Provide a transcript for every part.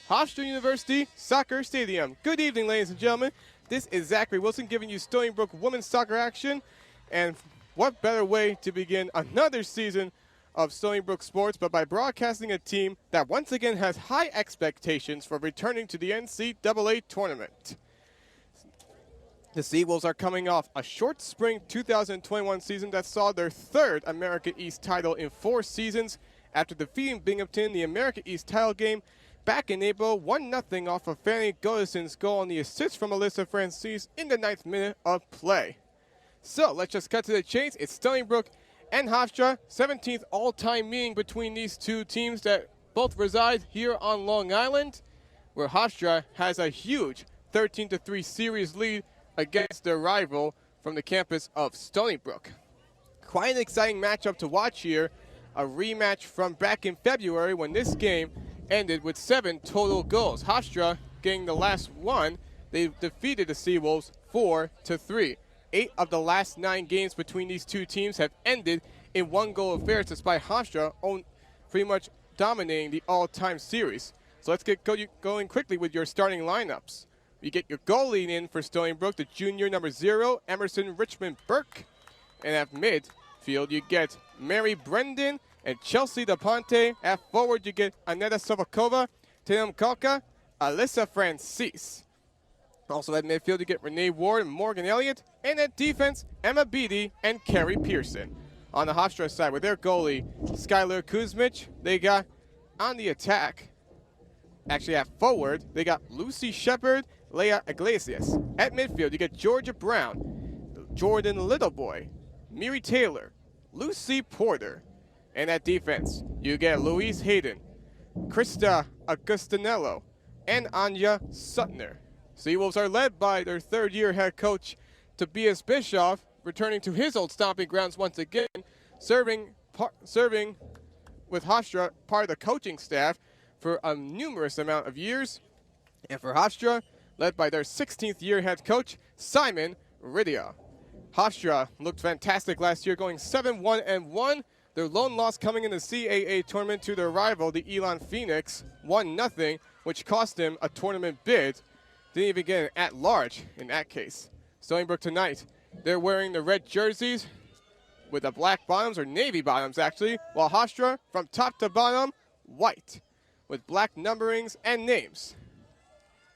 Hofstra University Soccer Stadium. Good evening, ladies and gentlemen. This is Zachary Wilson giving you Stony Brook women's soccer action. And what better way to begin another season of Stony Brook sports but by broadcasting a team that once again has high expectations for returning to the NCAA tournament. The Seawolves are coming off a short spring 2021 season that saw their third America East title in 4 seasons after defeating Binghamton in the America East title game back in April 1-0 off of Fanny Godison's goal on the assist from Alyssa Francis in the 9th minute of play. So let's just cut to the chase. It's Stony Brook and Hofstra, 17th all-time meeting between these two teams that both reside here on Long Island, where Hofstra has a huge 13-3 series lead against their rival from the campus of Stony Brook. Quite an exciting matchup to watch here, a rematch from back in February when this game ended with 7 total goals. Hofstra getting the last one, they defeated the Seawolves 4-3. 8 of the last 9 games between these two teams have ended in 1-goal affairs, despite Hofstra pretty much dominating the all-time series. So let's get going quickly with your starting lineups. You get your goalie in for Stony Brook, the junior number 0, Emerson Richmond Burke. And at midfield, you get Mary Brendan and Chelsea DePonte. At forward, you get Aneta Sovakova, Tatum Kalka, Alyssa Francis. Also at midfield, you get Renee Ward and Morgan Elliott. And at defense, Emma Beatty and Carrie Pearson. On the Hofstra side, with their goalie, Skylar Kuzmich, they got on the attack. Actually, at forward, they got Lucy Shepard, Leah Iglesias. At midfield, you get Georgia Brown, Jordan Littleboy, Miri Taylor, Lucy Porter. And at defense, you get Louise Hayden, Krista Agustinello, and Anya Sutner. Seawolves are led by their third-year head coach, Tobias Bischoff, returning to his old stomping grounds once again, serving with Hofstra, part of the coaching staff, for a numerous amount of years. And for Hofstra, led by their 16th-year head coach, Simon Ridia. Hofstra looked fantastic last year, going 7-1-1. Their lone loss coming in the CAA tournament to their rival, the Elon Phoenix, 1-0, which cost them a tournament bid. Didn't even get an at-large in that case. Stony Brook tonight, they're wearing the red jerseys with the black bottoms, or navy bottoms actually, while Hofstra, from top to bottom, white, with black numberings and names.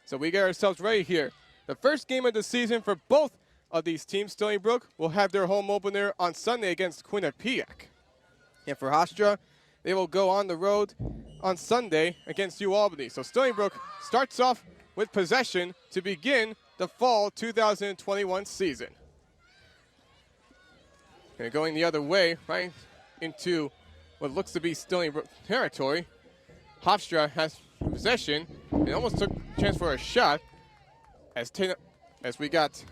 So we get ourselves ready here. The first game of the season for both of these teams, Stony Brook, will have their home opener on Sunday against Quinnipiac. And for Hofstra, they will go on the road on Sunday against UAlbany. So Stony Brook starts off with possession to begin the fall 2021 season. And going the other way, right into what looks to be Stony Brook territory, Hofstra has possession and almost took a chance for a shot as we got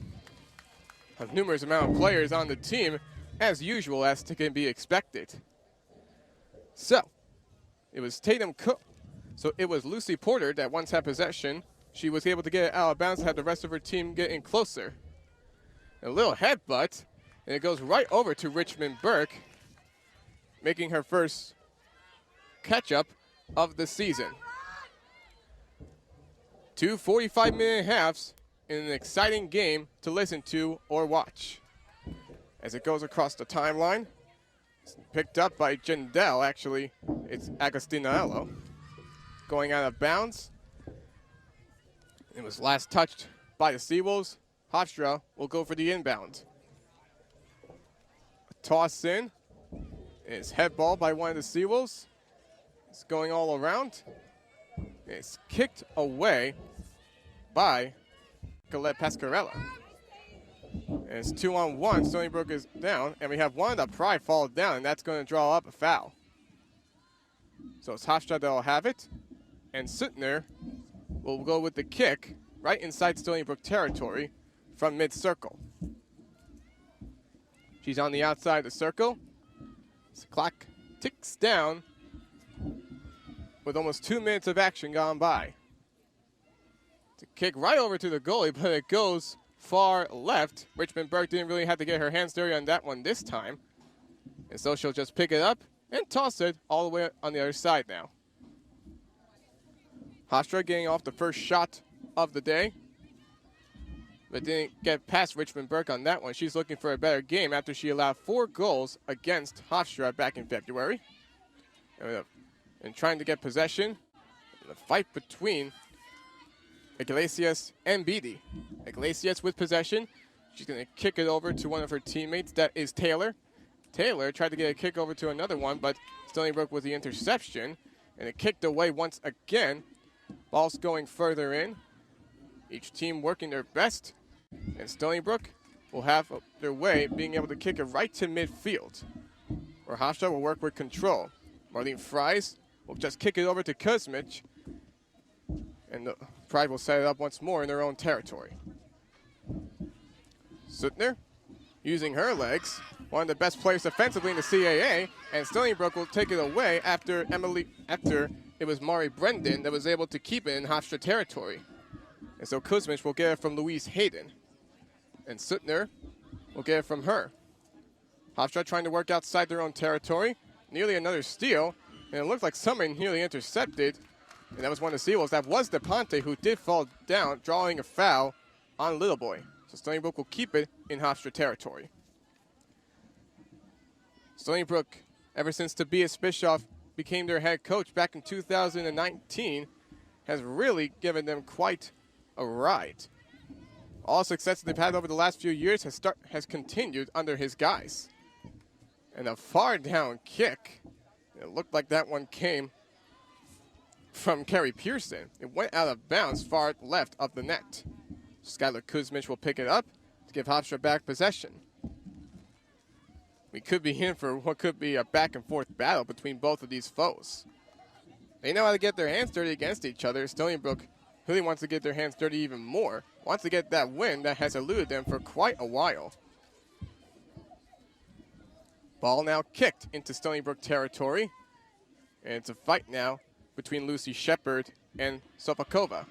a numerous amount of players on the team, as usual, as can be expected. So, it was it was Lucy Porter that once had possession. She was able to get it out of bounds to have the rest of her team get in closer. A little headbutt, and it goes right over to Richmond Burke, making her first catch-up of the season. 2 45-minute halves in an exciting game to listen to or watch. As it goes across the timeline, it's picked up by Jindel, actually. It's Agostinello going out of bounds. It was last touched by the Seawolves. Hofstra will go for the inbound. A toss in. It's head ball by one of the Seawolves. It's going all around. It's kicked away by Colette Pascarella. And it's 2-on-1. Stony Brook is down, and we have one of the Pride fall down, and that's going to draw up a foul. So it's Hofstra that will have it, and Sutner will go with the kick right inside Stony Brook territory from mid-circle. She's on the outside of the circle. The clock ticks down with almost 2 minutes of action gone by. It's a kick right over to the goalie, but it goes far left. Richmond Burke didn't really have to get her hands dirty on that one this time. And so she'll just pick it up and toss it all the way on the other side now. Hofstra getting off the first shot of the day, but didn't get past Richmond Burke on that one. She's looking for a better game after she allowed 4 goals against Hofstra back in February. And trying to get possession, the fight between Iglesias and Beatty. Iglesias with possession. She's going to kick it over to one of her teammates. That is Taylor. Taylor tried to get a kick over to another one, but Stony Brook with the interception. And it kicked away once again. Ball's going further in. Each team working their best. And Stony Brook will have their way being able to kick it right to midfield, where Hofstra will work with control. Marlene Fries will just kick it over to Kuzmich. And the Pride will set it up once more in their own territory. Suttner using her legs, one of the best players defensively in the CAA, and Stony Brook will take it away after it was Mari Brendan that was able to keep it in Hofstra territory. And so Kuzmich will get it from Louise Hayden, and Suttner will get it from her. Hofstra trying to work outside their own territory, nearly another steal, and it looked like somebody nearly intercepted, and that was one of the Seawolves. That was DePonte, who did fall down, drawing a foul on Little Boy. So Stony Brook will keep it in Hofstra territory. Stony Brook, ever since Tobias Bischoff became their head coach back in 2019, has really given them quite a ride. All success they've had over the last few years has continued under his guise. And a far down kick. It looked like that one came from Carrie Pearson. It went out of bounds far left of the net. Skylar Kuzmich will pick it up to give Hofstra back possession. We could be in for what could be a back and forth battle between both of these foes. They know how to get their hands dirty against each other. Stony Brook really wants to get their hands dirty even more. Wants to get that win that has eluded them for quite a while. Ball now kicked into Stony Brook territory. And it's a fight now between Lucy Shepard and Sopakova.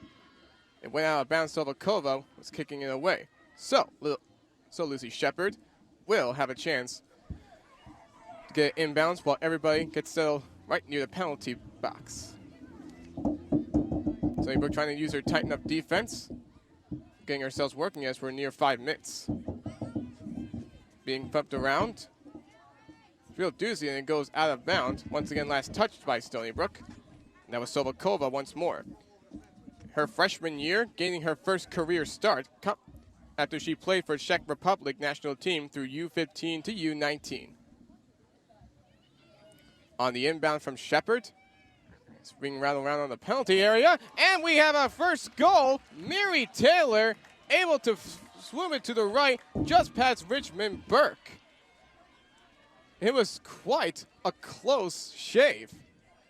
It went out of bounds. Sopakova was kicking it away. So Lucy Shepard will have a chance to get inbounds while everybody gets settled right near the penalty box. Stony Brook trying to use her tighten up defense, getting ourselves working as we're near 5 minutes. Being pumped around. Real doozy, and it goes out of bounds. Once again, last touched by Stony Brook. And that was Sobakova once more. Her freshman year, gaining her first career start after she played for Czech Republic national team through U15 to U19. On the inbound from Shepard. Swing around on the penalty area, and we have our first goal. Mary Taylor able to swim it to the right, just past Richmond Burke. It was quite a close shave.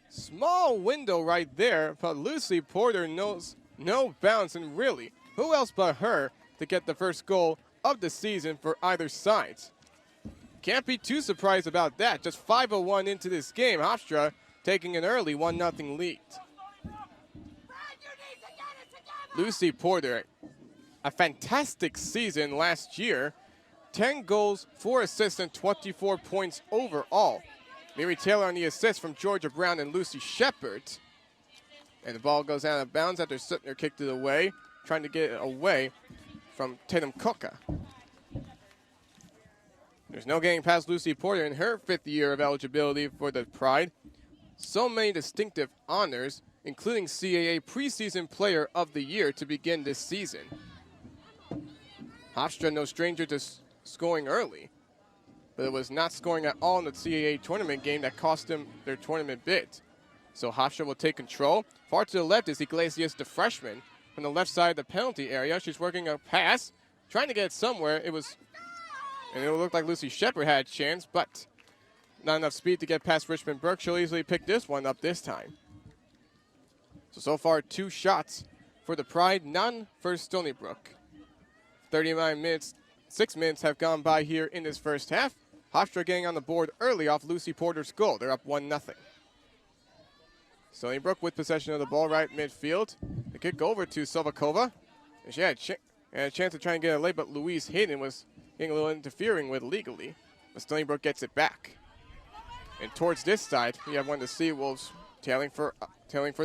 Small window right there, but Lucy Porter knows no bounds, and really, who else but her to get the first goal of the season for either side? Can't be too surprised about that. Just 5:01 into this game, Hofstra taking an early 1-0 lead. Lucy Porter, a fantastic season last year. 10 goals, 4 assists, and 24 points overall. Mary Taylor on the assist from Georgia Brown and Lucy Shepard. And the ball goes out of bounds after Suttner kicked it away, trying to get it away from Tatum Koka. There's no getting past Lucy Porter in her 5th year of eligibility for the Pride. So many distinctive honors, including CAA Preseason Player of the Year to begin this season. Hofstra no stranger to scoring early, but it was not scoring at all in the CAA tournament game that cost them their tournament bid. So Hofstra will take control. Far to the left is Iglesias, the freshman, from the left side of the penalty area. She's working a pass, trying to get it somewhere. And it looked like Lucy Shepard had a chance, but not enough speed to get past Richmond Burke. She'll easily pick this one up this time. So far, 2 shots for the Pride, none for Stony Brook. 39 minutes, 6 minutes have gone by here in this first half. Hofstra getting on the board early off Lucy Porter's goal. They're up 1-0. Stony Brook with possession of the ball right midfield. The kick over to Sobakova. And she had a chance to try and get it late, but Louise Hayden was getting a little interfering with legally. But Stony Brook gets it back. And towards this side, we have one of the Seawolves tailing for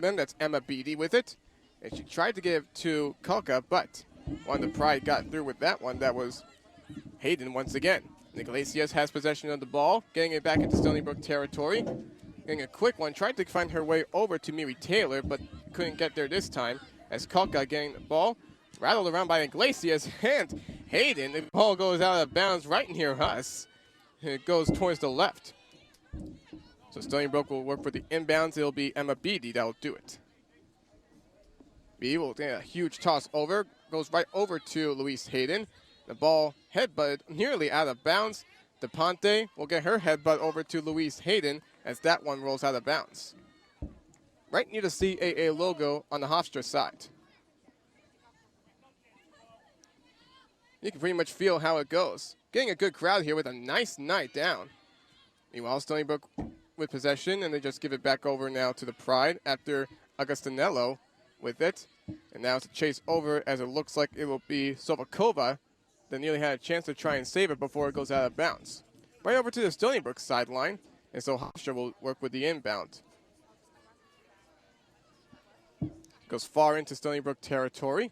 them. That's Emma Beatty with it. And she tried to give to Kalka, but one of the Pride got through with that one. That was Hayden once again. Iglesias has possession of the ball, getting it back into Stony Brook territory. Getting a quick one, tried to find her way over to Miri Taylor, but couldn't get there this time. As Kalka getting the ball, rattled around by Iglesias, and Hayden, the ball goes out of bounds right near us. And it goes towards the left. So Stony Brook will work for the inbounds. It'll be Emma Beatty that will do it. Beatty will get a huge toss over, goes right over to Louise Hayden. The ball headbutted nearly out of bounds. DePonte will get her headbutt over to Louise Hayden as that one rolls out of bounds. Right near the CAA logo on the Hofstra side. You can pretty much feel how it goes. Getting a good crowd here with a nice night down. Meanwhile, Stony Brook with possession, and they just give it back over now to the Pride after Agustinello with it. And now it's a chase over as it looks like it will be Sovakova that nearly had a chance to try and save it before it goes out of bounds. Right over to the Stony Brook sideline, and so Hofstra will work with the inbound. Goes far into Stony Brook territory.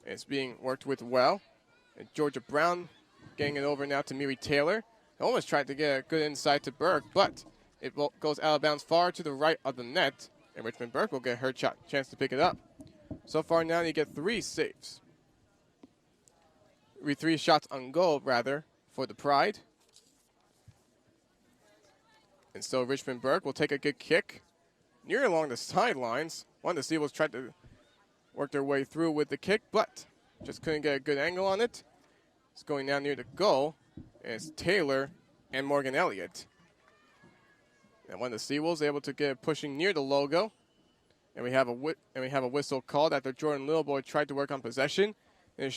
It's being worked with well. And Georgia Brown getting it over now to Miri Taylor. Almost tried to get a good inside to Burke, but it goes out of bounds far to the right of the net, and Richmond Burke will get her chance to pick it up. So far now you get 3 saves. 3 shots on goal, rather, for the Pride. And so Richmond Burke will take a good kick near along the sidelines. One of the Seawolves tried to work their way through with the kick, but just couldn't get a good angle on it. It's going down near the goal. And it's Taylor and Morgan Elliott. And one of the Seawolves able to get it pushing near the logo. And we have a whistle called after Jordan Littleboy tried to work on possession. And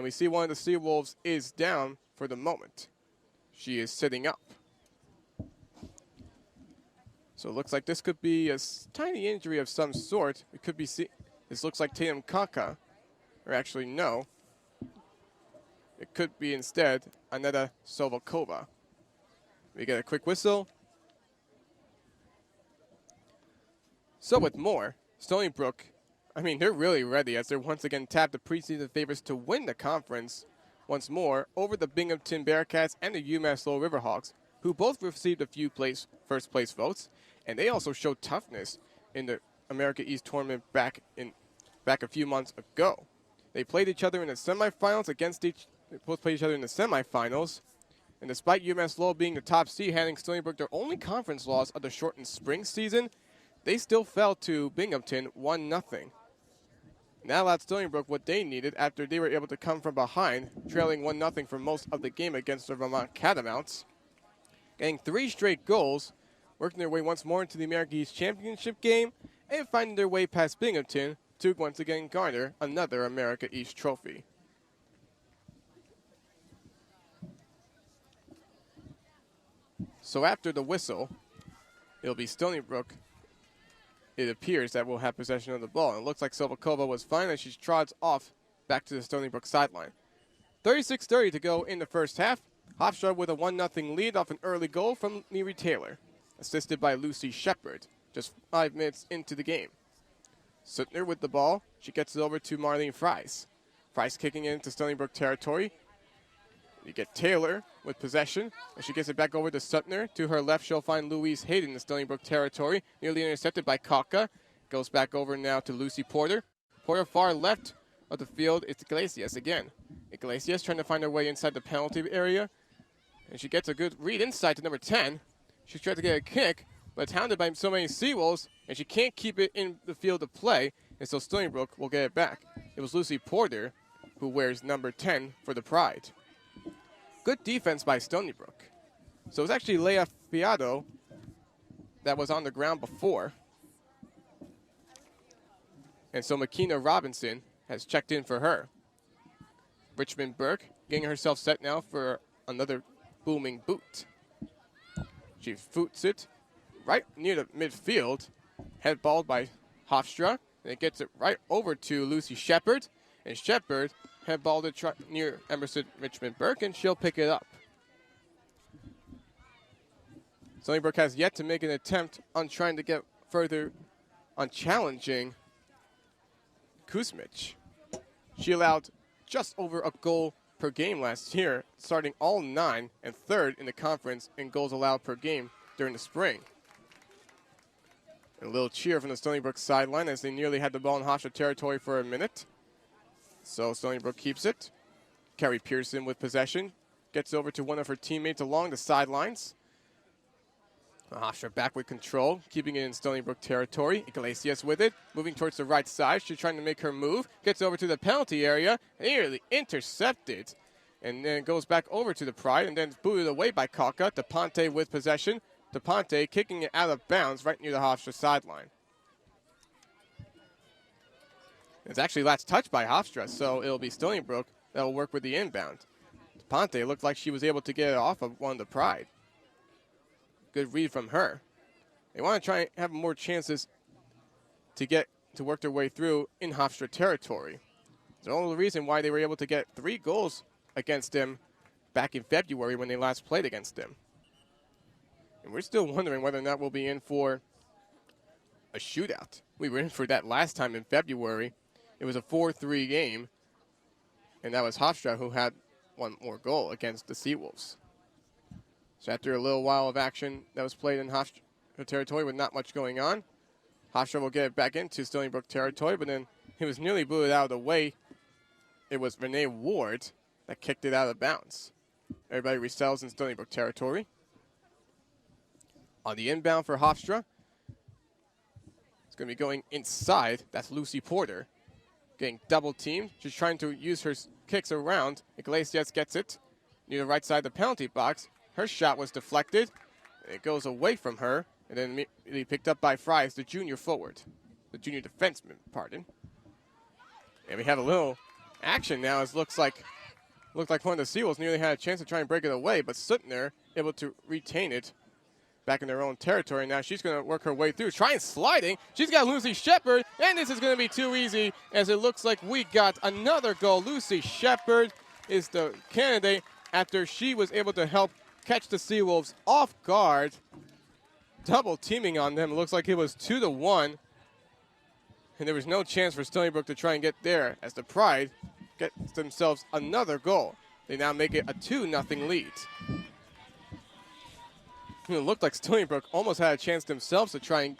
we see one of the Seawolves is down for the moment. She is sitting up. So it looks like this could be a tiny injury of some sort. It could be, this looks like Tatum Kaka, or actually no. It could be instead Aneta Sovakova. We get a quick whistle. So with more, Stony Brook, they're really ready as they're once again tapped the preseason favorites to win the conference once more over the Binghamton Bearcats and the UMass Lowell Riverhawks, who both received a few first place votes, and they also showed toughness in the America East tournament back a few months ago. They played each other in the semifinals They both played each other in the semifinals, and despite UMass Lowell being the top seed, handing Stony Brook their only conference loss of the shortened spring season, they still fell to Binghamton 1-0. That allowed Stony Brook what they needed after they were able to come from behind, trailing 1-0 for most of the game against the Vermont Catamounts. Getting 3 straight goals, working their way once more into the America East Championship game, and finding their way past Binghamton to once again garner another America East trophy. So after the whistle, it'll be Stony Brook. It appears that we'll have possession of the ball. And it looks like Sovakova was fine as she trots off back to the Stony Brook sideline. 36:30 to go in the first half. Hofstra with a 1-0 lead off an early goal from Miri Taylor, assisted by Lucy Shepard, just 5 minutes into the game. Suttner with the ball. She gets it over to Marlene Fries. Fries kicking it into Stony Brook territory. You get Taylor with possession, and she gets it back over to Suttner. To her left, she'll find Louise Hayden in Stony Brook territory, nearly intercepted by Kaka. Goes back over now to Lucy Porter. Porter far left of the field, it's Iglesias again. Iglesias trying to find her way inside the penalty area, and she gets a good read inside to number 10. She tried to get a kick, but it's hounded by so many Seawolves, and she can't keep it in the field of play, and so Stony Brook will get it back. It was Lucy Porter who wears number 10 for the Pride. Good defense by Stony Brook. So it was actually Leia Fiato that was on the ground before. And so Makina Robinson has checked in for her. Richmond Burke getting herself set now for another booming boot. She boots it right near the midfield. Head balled by Hofstra. And it gets it right over to Lucy Shepard. And Shepard head balled it near Emerson Richmond Burke, and she'll pick it up. Stony Brook has yet to make an attempt on trying to get further on challenging Kuzmic. She allowed just over a goal per game last year, starting all 9 and 3rd in the conference in goals allowed per game during the spring. A little cheer from the Stony Brook sideline as they nearly had the ball in Hofstra territory for a minute. So Stony Brook keeps it. Carrie Pearson with possession. Gets over to one of her teammates along the sidelines. Hofstra back with control, keeping it in Stony Brook territory. Iglesias with it, moving towards the right side. She's trying to make her move. Gets over to the penalty area, nearly intercepted. And then goes back over to the Pride and then booted away by Kalka. DePonte with possession. DePonte kicking it out of bounds right near the Hofstra sideline. It's actually last touched by Hofstra, so it'll be Stony Brook that will work with the inbound. DePonte looked like she was able to get it off of one of the Pride. Good read from her. They want to try and have more chances to work their way through in Hofstra territory. It's the only reason why they were able to get 3 goals against them back in February when they last played against them. And we're still wondering whether or not we'll be in for a shootout. We were in for that last time in February. It was a 4-3 game, and that was Hofstra who had one more goal against the Seawolves. So after a little while of action that was played in Hofstra territory with not much going on, Hofstra will get it back into Stony Brook territory, but then he was nearly booted out of the way. It was Renee Ward that kicked it out of bounds. Everybody resettles in Stony Brook territory. On the inbound for Hofstra, it's going to be going inside. That's Lucy Porter getting double teamed. She's trying to use her kicks around. Iglesias gets it near the right side of the penalty box. Her shot was deflected. It goes away from her and then immediately picked up by Fries, the junior forward. The junior defenseman, pardon. And we have a little action now. It looked like one of the Seawolves nearly had a chance to try and break it away, but Suttner able to retain it back in their own territory. Now she's going to work her way through, trying sliding. She's got Lucy Shepard, and this is going to be too easy as it looks like we got another goal. Lucy Shepard is the candidate after she was able to help catch the Seawolves off guard. Double teaming on them. It looks like it was 2-1. And there was no chance for Stony Brook to try and get there as the Pride gets themselves another goal. They now make it a 2-0 lead. It looked like Stony Brook almost had a chance themselves to try and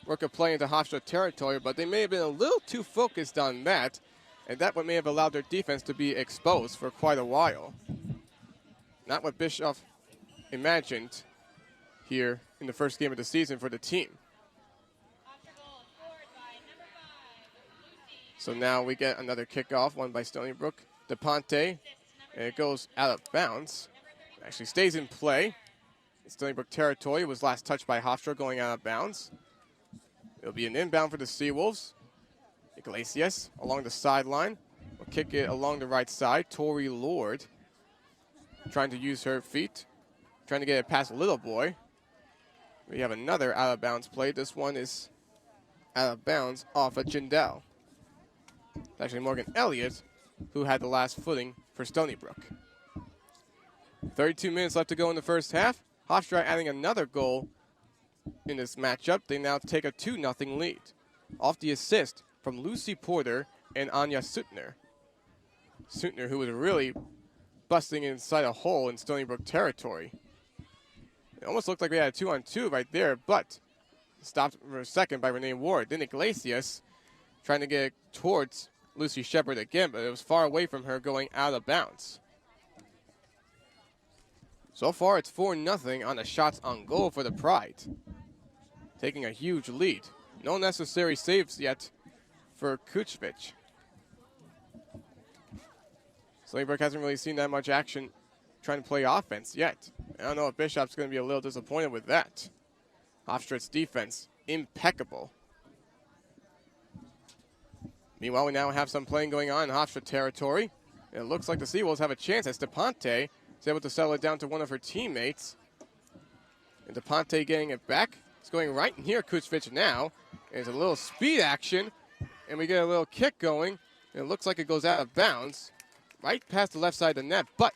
work a play into Hofstra territory, but they may have been a little too focused on that, and that may have allowed their defense to be exposed for quite a while. Not what Bischoff imagined here in the first game of the season for the team. So now we get another kickoff, won by Stony Brook. DePonte, and it goes out of bounds. Actually stays in play. Stony Brook territory was last touched by Hofstra going out of bounds. It'll be an inbound for the Seawolves. Iglesias along the sideline. Will kick it along the right side. Tori Lord trying to use her feet. Trying to get it past Little Boy. We have another out of bounds play. This one is out of bounds off of Jindal. It's actually Morgan Elliott who had the last footing for Stony Brook. 32 minutes left to go in the first half. Hofstra adding another goal in this matchup. They now take a 2-0 lead. Off the assist from Lucy Porter and Anya Suttner. Suttner, who was really busting inside a hole in Stony Brook territory. It almost looked like we had a 2-on-2 right there, but stopped for a second by Renee Ward. Then Iglesias trying to get it towards Lucy Shepard again, but it was far away from her going out of bounds. So far, it's 4-0 on the shots on goal for the Pride. Taking a huge lead. No necessary saves yet for Kuchvich. Stony Brook hasn't really seen that much action trying to play offense yet. I don't know if Bishop's going to be a little disappointed with that. Hofstra's defense, impeccable. Meanwhile, we now have some playing going on in Hofstra territory. And it looks like the Seawolves have a chance as DePonte is able to settle it down to one of her teammates. And DePonte getting it back. It's going right near Kuchvich now. There's a little speed action. And we get a little kick going. And it looks like it goes out of bounds. Right past the left side of the net. But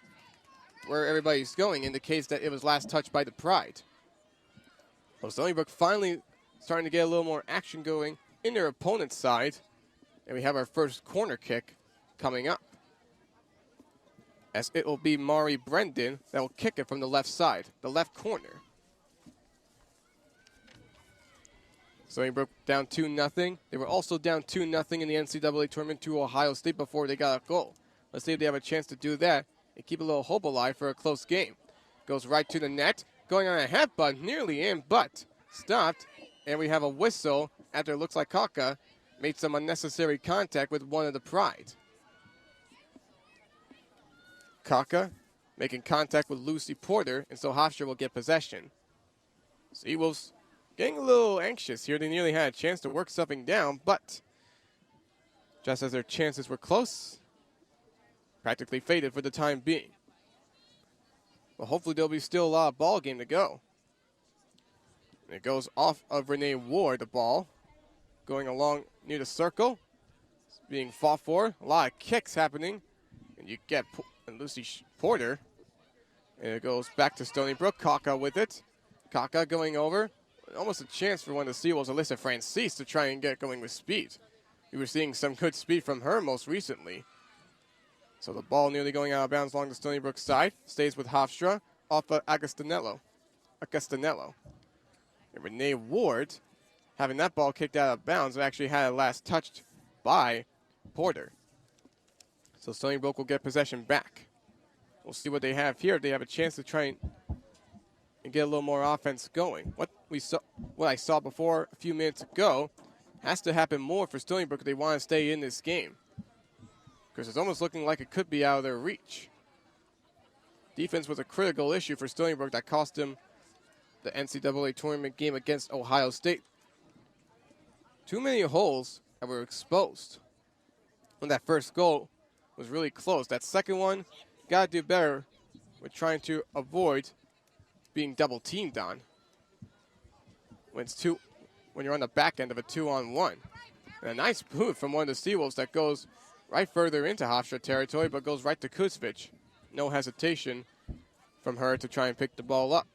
where everybody's going indicates that it was last touched by the Pride. Well, Stony Brook finally starting to get a little more action going in their opponent's side. And we have our first corner kick coming up, as it will be Mari Brendan that will kick it from the left side, the left corner. Stony Brook down 2-0. They were also down 2-0 in the NCAA tournament to Ohio State before they got a goal. Let's see if they have a chance to do that and keep a little hope alive for a close game. Goes right to the net, going on a headbutt, nearly in, but stopped. And we have a whistle after it looks like Kaka made some unnecessary contact with one of the Pride. Kaka making contact with Lucy Porter, and so Hofstra will get possession. Seawolves getting a little anxious here. They nearly had a chance to work something down, but just as their chances were close, practically faded for the time being. But hopefully there'll be still a lot of ball game to go. And it goes off of Renee Ward, the ball, going along near the circle. It's being fought for. A lot of kicks happening. And you get Lucy Porter. And it goes back to Stony Brook. Kaka with it. Kaka going over. Almost a chance for one of the Seawolves, Alyssa Francis, to try and get going with speed. We were seeing some good speed from her most recently. So the ball nearly going out of bounds along the Stony Brook side. Stays with Hofstra off of Agostinello. And Renee Ward, having that ball kicked out of bounds, actually had it last touched by Porter. So Stony Brook will get possession back. We'll see what they have here. If they have a chance to try and get a little more offense going. What I saw before a few minutes ago has to happen more for Stony Brook if they want to stay in this game, because it's almost looking like it could be out of their reach. Defense was a critical issue for Stony Brook that cost them the NCAA tournament game against Ohio State. Too many holes that were exposed. When that first goal was really close. That second one, got to do better with trying to avoid being double teamed on. When you're on the back end of a 2-on-1. And a nice boot from one of the Seawolves that goes right further into Hofstra territory, but goes right to Kuzvic. No hesitation from her to try and pick the ball up.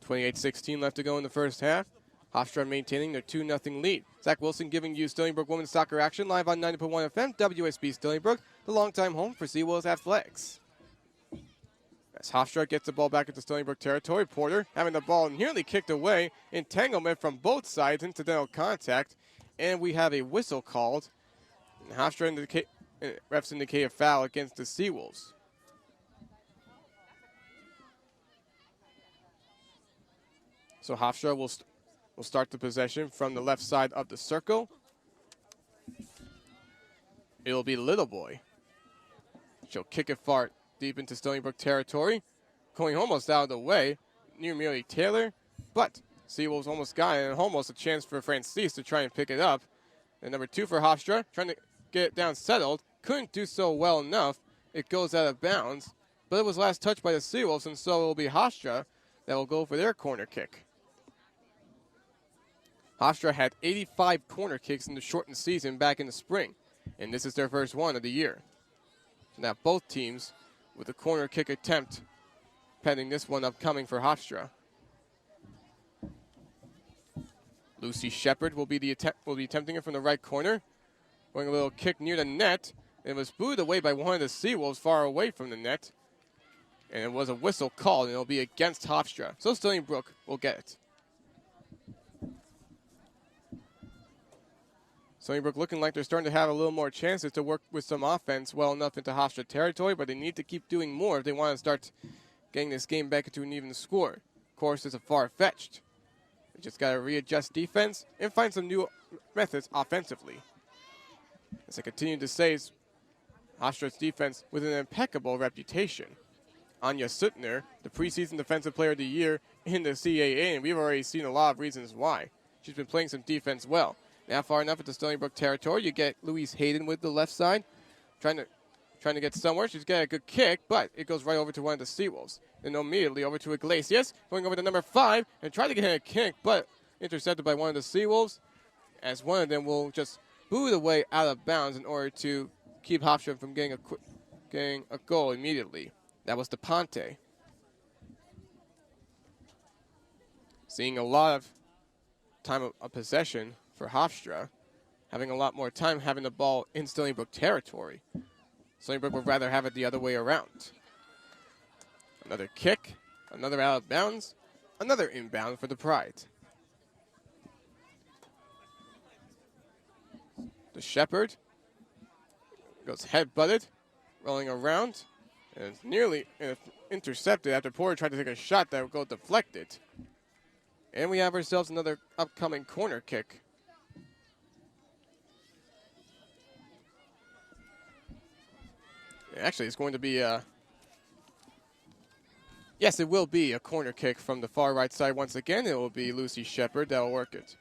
28-16 left to go in the first half. Hofstra maintaining their 2-0 lead. Zach Wilson giving you Stony Brook women's soccer action live on 90.1 FM, WUSB Stony Brook, the longtime home for Seawolves Athletics. As Hofstra gets the ball back into Stony Brook territory, Porter having the ball nearly kicked away. Entanglement from both sides, incidental contact, and we have a whistle called. And Hofstra refs indicate a foul against the Seawolves. So Hofstra will start the possession from the left side of the circle. It'll be Little Boy. She'll kick it far deep into Stony Brook territory. Going almost out of the way near Mary Taylor. But Seawolves almost got it, and almost a chance for Francis to try and pick it up. And number 2 for Hofstra, trying to get it down settled. Couldn't do so well enough. It goes out of bounds. But it was last touched by the Seawolves, and so it will be Hofstra that will go for their corner kick. Hofstra had 85 corner kicks in the shortened season back in the spring, and this is their first one of the year. So now both teams with a corner kick attempt pending this one upcoming for Hofstra. Lucy Shepard will be attempting it from the right corner, going a little kick near the net, and it was booed away by one of the Seawolves far away from the net, and it was a whistle called, and it'll be against Hofstra. So Stony Brook will get it. Stony Brook looking like they're starting to have a little more chances to work with some offense well enough into Hofstra territory, but they need to keep doing more if they want to start getting this game back into an even score. Of course, it's a far-fetched. They just got to readjust defense and find some new methods offensively. As I continue to say, Hofstra's defense with an impeccable reputation. Anya Suttner, the preseason Defensive Player of the Year in the CAA, and we've already seen a lot of reasons why. She's been playing some defense well. Now far enough into Stony Brook territory, you get Louise Hayden with the left side, trying to get somewhere. She's got a good kick, but it goes right over to one of the Seawolves. Then immediately over to Iglesias, going over to number 5, and trying to get a kick, but intercepted by one of the Seawolves, as one of them will just boot away out of bounds in order to keep Hofstra from getting a goal immediately. That was DePonte. Seeing a lot of time of possession for Hofstra, having a lot more time having the ball in Stony Brook territory. Stony Brook would rather have it the other way around. Another kick, another out of bounds, another inbound for the Pride. The Shepherd goes head-butted, rolling around, and it's nearly intercepted after Porter tried to take a shot that would go deflected. And we have ourselves another upcoming corner kick. Actually, it's going to be yes, it will be a corner kick from the far right side once again. It will be Lucy Shepherd that will work it.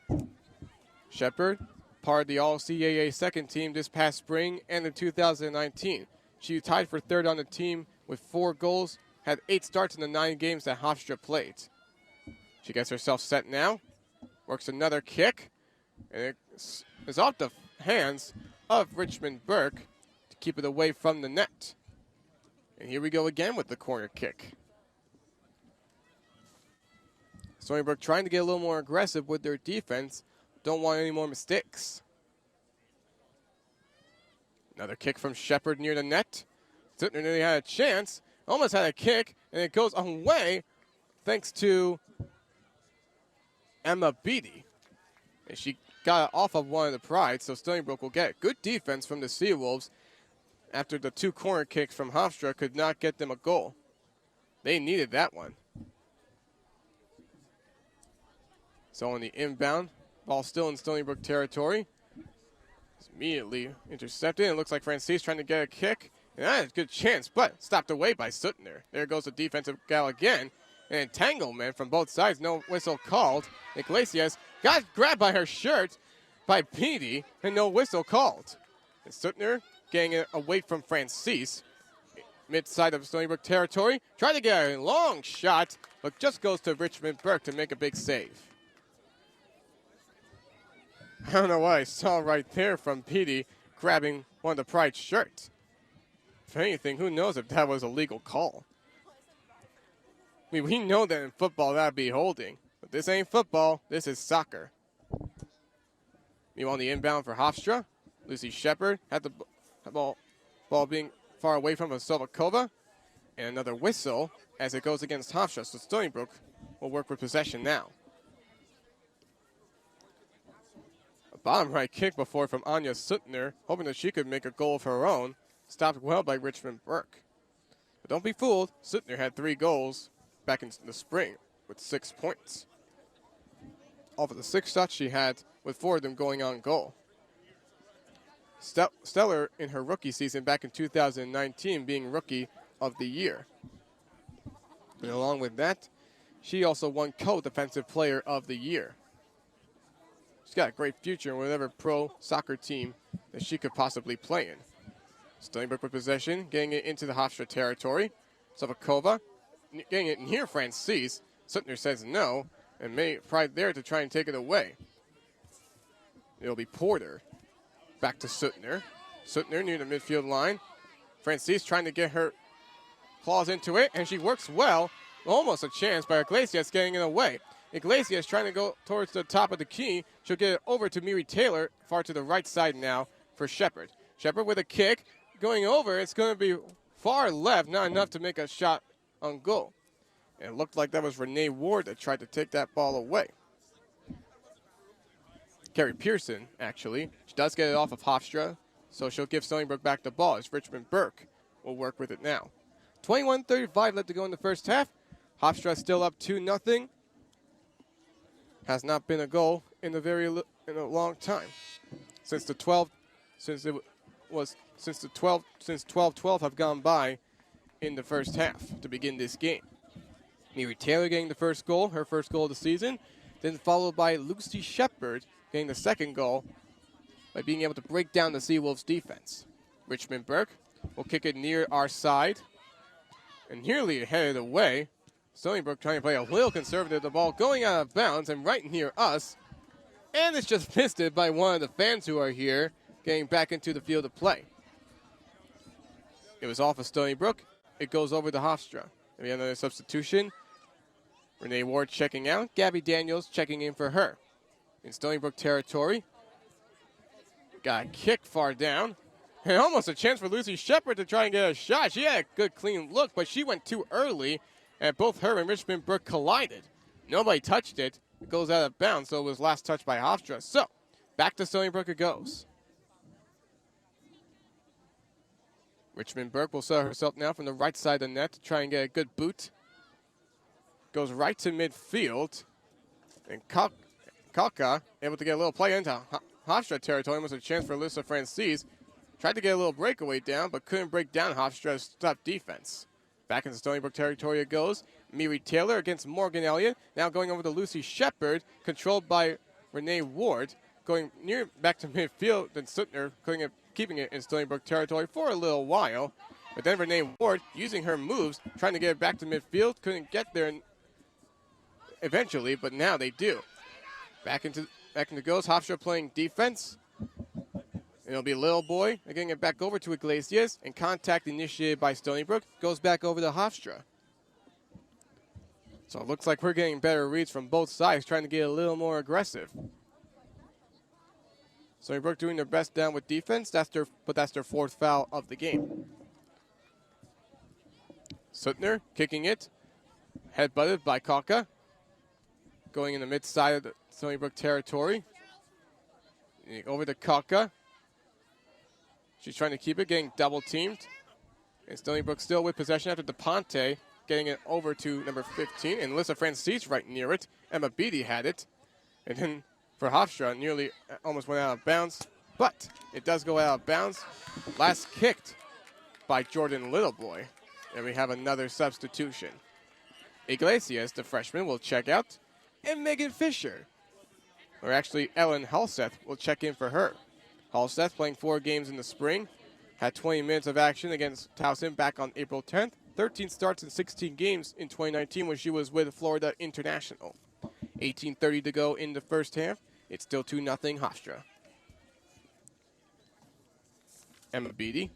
Shepherd, part of the All-CAA second team this past spring and in 2019. She tied for third on the team with 4 goals, had 8 starts in the 9 games that Hofstra played. She gets herself set now, works another kick, and it is off the hands of Richmond Burke to keep it away from the net. And here we go again with the corner kick. Stony Brook trying to get a little more aggressive with their defense. Don't want any more mistakes. Another kick from Shepherd near the net. Suttner nearly had a chance, almost had a kick, and it goes away thanks to Emma Beatty. And she got it off of one of the Pride, so Stony Brook will get good defense from the Seawolves after the 2 corner kicks from Hofstra could not get them a goal. They needed that one. So on the inbound, ball still in Stony Brook territory. It's immediately intercepted. It looks like Francis trying to get a kick. And that is a good chance, but stopped away by Suttner. There goes the defensive gal again. An entanglement from both sides. No whistle called. Iglesias got grabbed by her shirt by Beatty, and no whistle called. And Suttner getting it away from Francis. Mid-side of Stony Brook territory. Tried to get a long shot, but just goes to Richmond Burke to make a big save. I don't know what I saw right there from Beatty grabbing one of the Pride shirts. If anything, who knows if that was a legal call. I mean, we know that in football that would be holding. But this ain't football. This is soccer. Meanwhile, on the inbound for Hofstra, Lucy Shepherd had the ball being far away from Vasovakova. And another whistle as it goes against Hofstra. So Stony Brook will work with possession now. A bottom right kick before from Anya Suttner, hoping that she could make a goal of her own. Stopped well by Richmond Burke. But don't be fooled. Suttner had 3 goals back in the spring with 6 points. Off of the 6 shots she had, with 4 of them going on goal. Stellar in her rookie season back in 2019, being Rookie of the Year. And along with that, she also won Co-Defensive Player of the Year. She's got a great future in whatever pro soccer team that she could possibly play in. Stony Brook with possession, getting it into the Hofstra territory. Savakova getting it near Francis. Suttner says no, and Pride there to try and take it away. It'll be Porter. Back to Suttner. Suttner near the midfield line. Francis trying to get her claws into it, and she works well. Almost a chance by Iglesias getting it away. Iglesias trying to go towards the top of the key. She'll get it over to Miri Taylor, far to the right side now for Shepherd. Shepherd with a kick. Going over, it's going to be far left, not enough to make a shot on goal. And it looked like that was Renee Ward that tried to take that ball away. Carrie Pearson, actually. She does get it off of Hofstra, so she'll give Stony Brook back the ball as Richmond Burke will work with it now. 21:35 left to go in the first half. Hofstra still up 2-0. Has not been a goal in a long time. Since 12-12 have gone by in the first half to begin this game. Miri Taylor getting the first goal, her first goal of the season, then followed by Lucy Shepherd getting the second goal by being able to break down the Seawolves defense. Richmond Burke will kick it near our side and nearly headed away. Stony Brook trying to play a little conservative, the ball going out of bounds and right near us. And it's just missed it by one of the fans who are here getting back into the field of play. It was off of Stony Brook. It goes over to Hofstra. We have another substitution. Renee Ward checking out. Gabby Daniels checking in for her. In Stony Brook territory. Got a kick far down. And almost a chance for Lucy Shepard to try and get a shot. She had a good, clean look, but she went too early, and both her and Richmond Brook collided. Nobody touched it. It goes out of bounds, so it was last touched by Hofstra. So, back to Stony Brook it goes. Richmond Brook will set herself now from the right side of the net to try and get a good boot. Goes right to midfield. And Kalka able to get a little play into Hofstra territory. Almost a chance for Alyssa Francis. Tried to get a little breakaway down, but couldn't break down Hofstra's tough defense. Back into Stony Brook territory it goes. Miri Taylor against Morgan Elliott. Now going over to Lucy Shepard, controlled by Renee Ward. Going near back to midfield, then Suttner keeping it in Stony Brook territory for a little while. But then Renee Ward, using her moves, trying to get it back to midfield. Couldn't get there eventually, but now they do. Back into goes. Hofstra playing defense. It'll be Little Boy getting it back over to Iglesias, and contact initiated by Stony Brook goes back over to Hofstra. So it looks like we're getting better reads from both sides, trying to get a little more aggressive. Stony Brook doing their best down with defense, but that's their fourth foul of the game. Suttner kicking it, headbutted by Kalka. Going in the mid-side of the Stony Brook territory. Over to Kalka. She's trying to keep it, getting double-teamed. And Stony Brook still with possession after DePonte getting it over to number 15. And Alyssa Francis right near it. Emma Beatty had it. And then for Hofstra, nearly almost went out of bounds. But it does go out of bounds. Last kicked by Jordan Littleboy. And we have another substitution. Iglesias, the freshman, will check out. And Megan Fisher, or actually Ellen Halseth, will check in for her. Halseth playing 4 games in the spring. Had 20 minutes of action against Towson back on April 10th. 13 starts in 16 games in 2019 when she was with Florida International. 18:30 to go in the first half. It's still 2-0 Hofstra. Emma Beatty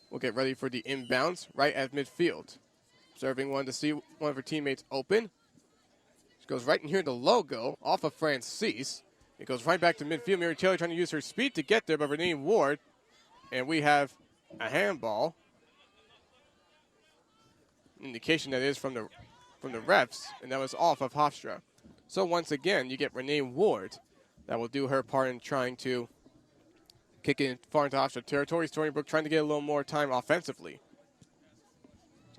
will get ready for the inbounds right at midfield. Observing one to see one of her teammates open. She goes right in here to logo off of Francis. It goes right back to midfield. Mary Taylor trying to use her speed to get there, but Renee Ward. And we have a handball. Indication that is from the refs, and that was off of Hofstra. So once again, you get Renee Ward. That will do her part in trying to kick it far into Hofstra territory. Stony Brook trying to get a little more time offensively.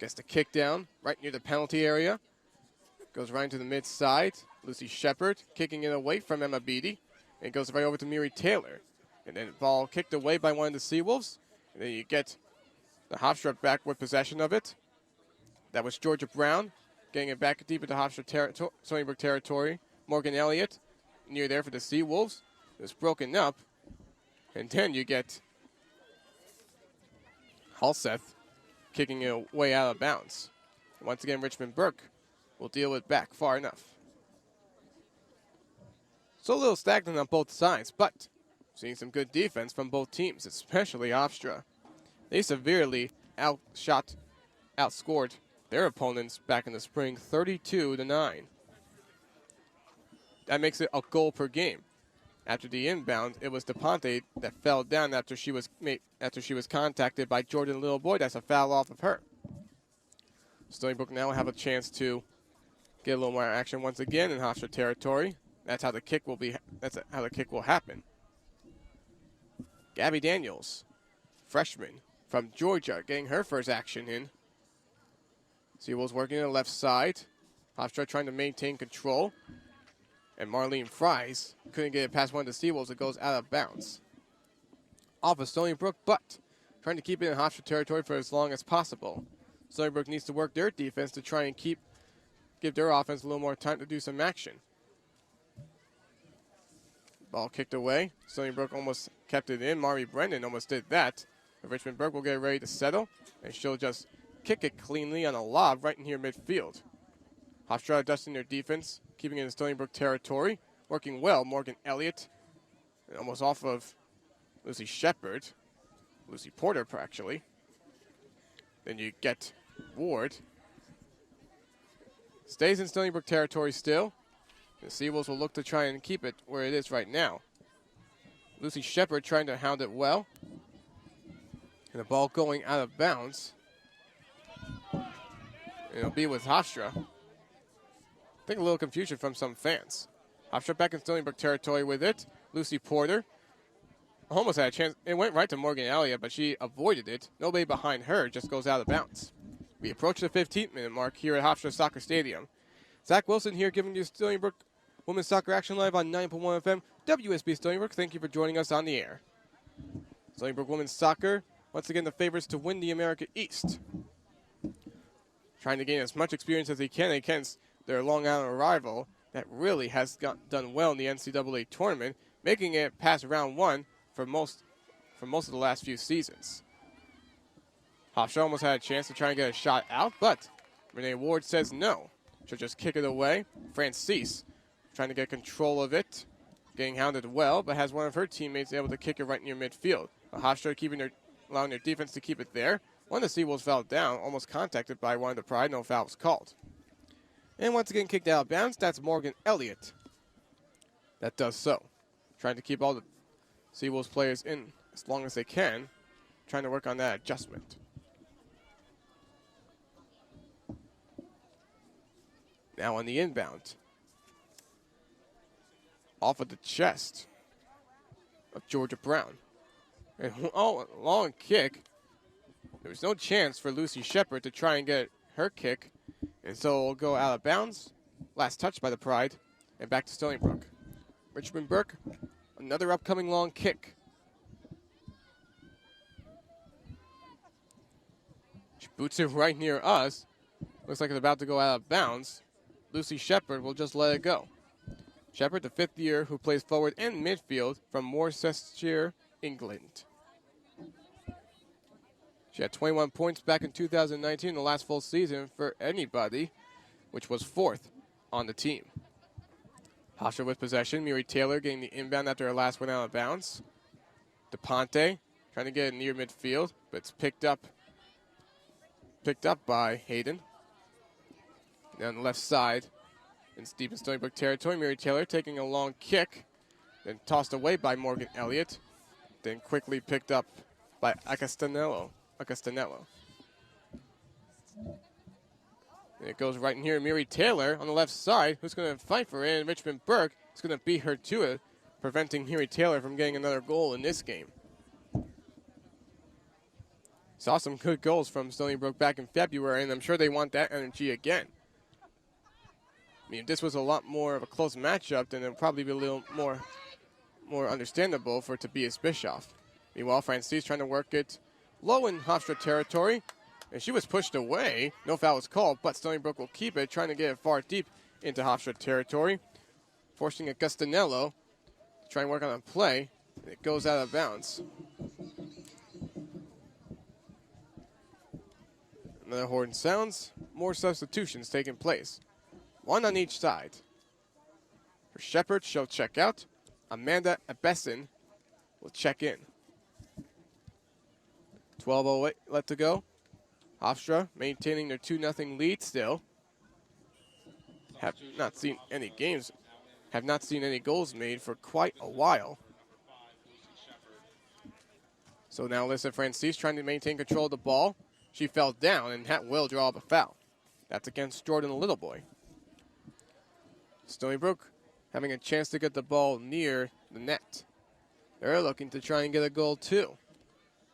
Gets the kick down right near the penalty area. Goes right into the mid-side. Lucy Shepard kicking it away from Emma Beatty. And it goes right over to Miri Taylor. And then the ball kicked away by one of the Seawolves. And then you get the Hofstra back with possession of it. That was Georgia Brown getting it back deep into Hofstra Stony Brook territory. Morgan Elliott near there for the Seawolves. It's broken up. And then you get Halseth kicking it way out of bounds. Once again, Richmond Brook will deal it back far enough. So a little stagnant on both sides, but seeing some good defense from both teams, especially Hofstra. They severely outscored their opponents back in the spring, 32-9. That makes it a goal per game. After the inbound, it was DePonte that fell down after she was contacted by Jordan Littleboy. That's a foul off of her. Stony Brook now will have a chance to get a little more action once again in Hofstra territory. That's how the kick will be. That's how the kick will happen. Gabby Daniels, freshman from Georgia, getting her first action in. Seawolves working on the left side. Hofstra trying to maintain control. And Marlene Fries couldn't get it past one of the Seawolves. It goes out of bounds. Off of Stony Brook, but trying to keep it in Hofstra territory for as long as possible. Stony Brook needs to work their defense to try and give their offense a little more time to do some action. Ball kicked away. Stony Brook almost kept it in. Mari Brendan almost did that. But Richmond Brook will get ready to settle, and she'll just kick it cleanly on a lob right in here midfield. Hofstra adjusting their defense, keeping it in Stony Brook territory. Working well, Morgan Elliott. And almost off of Lucy Shepard. Lucy Porter, actually. Then you get Ward. Stays in Stony Brook territory still. The Seawolves will look to try and keep it where it is right now. Lucy Shepard trying to hound it well. And the ball going out of bounds. It'll be with Hofstra. I think a little confusion from some fans. Hofstra back in Stony Brook territory with it. Lucy Porter almost had a chance. It went right to Morgan Elliott, but she avoided it. Nobody behind her, just goes out of bounds. We approach the 15th-minute mark here at Hofstra Soccer Stadium. Zach Wilson here giving you Stony Brook Women's Soccer Action Live on 9.1 FM, WUSB Stony Brook. Thank you for joining us on the air. Stony Brook Women's Soccer, once again the favorites to win the America East. Trying to gain as much experience as they can against their Long Island rival that really has done well in the NCAA tournament, making it past round one for most of the last few seasons. Hofstra almost had a chance to try and get a shot out, but Renee Ward says no. She'll just kick it away. Francis trying to get control of it, getting hounded well, but has one of her teammates able to kick it right near midfield. Hofstra allowing their defense to keep it there. One of the Seawolves fell down, almost contacted by one of the Pride. No foul was called. And once again kicked out of bounds. That's Morgan Elliott. That does so. Trying to keep all the Seawolves players in as long as they can. Trying to work on that adjustment. Now on the inbound. Off of the chest of Georgia Brown. And long kick. There was no chance for Lucy Shepard to try and get her kick. And so it'll go out of bounds. Last touch by the Pride. And back to Stony Brook. Richmond Burke, another upcoming long kick. She boots it right near us. Looks like it's about to go out of bounds. Lucy Shepard will just let it go. Shepard, the fifth year who plays forward and midfield from Worcestershire, England. She had 21 points back in 2019, the last full season for anybody, which was fourth on the team. Hofstra with possession. Miri Taylor getting the inbound after her last went out of bounds. DePonte trying to get it near midfield, but it's picked up by Hayden. Down the left side, in deep in Stony Brook territory, Miri Taylor taking a long kick, then tossed away by Morgan Elliott, then quickly picked up by Acastanello. And it goes right in here, Miri Taylor on the left side, who's going to fight for it, and Richmond Burke is going to beat her to it, preventing Miri Taylor from getting another goal in this game. Saw some good goals from Stony Brook back in February, and I'm sure they want that energy again. I mean, if this was a lot more of a close matchup, then it would probably be a little more understandable for Tobias Bischoff. Meanwhile, Francis trying to work it low in Hofstra territory, and she was pushed away. No foul was called, but Stony Brook will keep it, trying to get it far deep into Hofstra territory, forcing Augustinello to try and work on a play. It goes out of bounds. Another horn sounds. More substitutions taking place. One on each side. For Shepard, she'll check out. Amanda Abessin will check in. 12:08 left to go. Hofstra maintaining their 2-0 lead still. Have not seen any goals made for quite a while. So now Alyssa Francis trying to maintain control of the ball. She fell down, and that will draw up a foul. That's against Jordan Littleboy. Stony Brook having a chance to get the ball near the net. They're looking to try and get a goal too.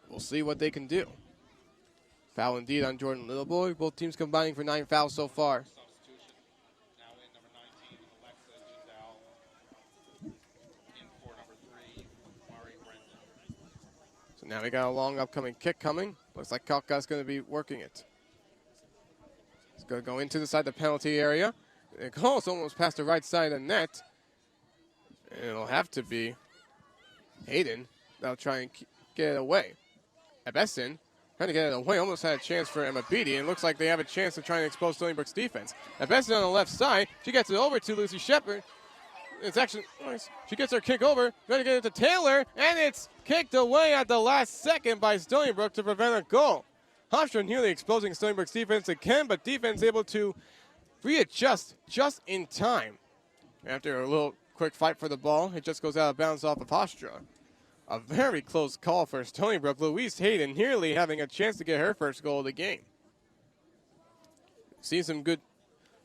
We'll see what they can do. Foul indeed on Jordan Littleboy. Both teams combining for 9 fouls so far. So now we got a long upcoming kick coming. Looks like Kalka's going to be working it. It's going to go into the side of the penalty area. It goes almost past the right side of the net. And it'll have to be Hayden that'll try and get it away. Abessin trying to get it away. Almost had a chance for Emma Beatty. And it looks like they have a chance to try and expose Stony Brook's defense. Abessin on the left side. She gets it over to Lucy Shepard. It's actually nice. She gets her kick over. Trying to get it to Taylor. And it's kicked away at the last second by Stony Brook to prevent a goal. Hofstra nearly exposing Stony Brook's defense again, but defense able to readjust just in time. After a little quick fight for the ball, it just goes out of bounds off of Hofstra. A very close call for Stony Brook. Louise Hayden nearly having a chance to get her first goal of the game. Seen some good